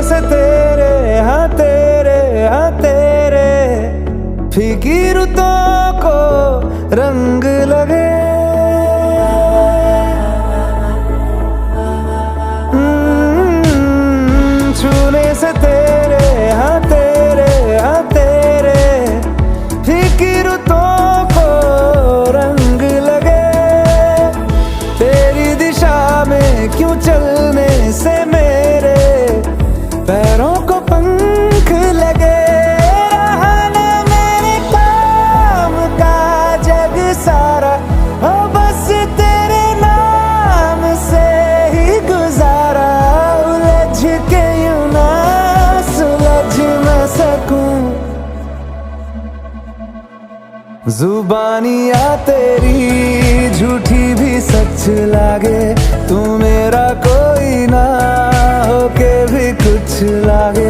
से तेरे हाँ तेरे फीकी रुतों को रंग लगे। छूने से तेरे हाँ तेरे फीकी रुतों को रंग लगे। तेरी दिशा में क्यों चलने से मेरे पैरों को पंख लगे। रहना मेरे काम का जग सारा हो बस तेरे नाम से ही गुजारा। उलझ के यूं ना सुलझ न सकूं। जुबानियाँ तेरी झूठी भी सच लागे। तू मेरा कोई ना होके भी कुछ लागे।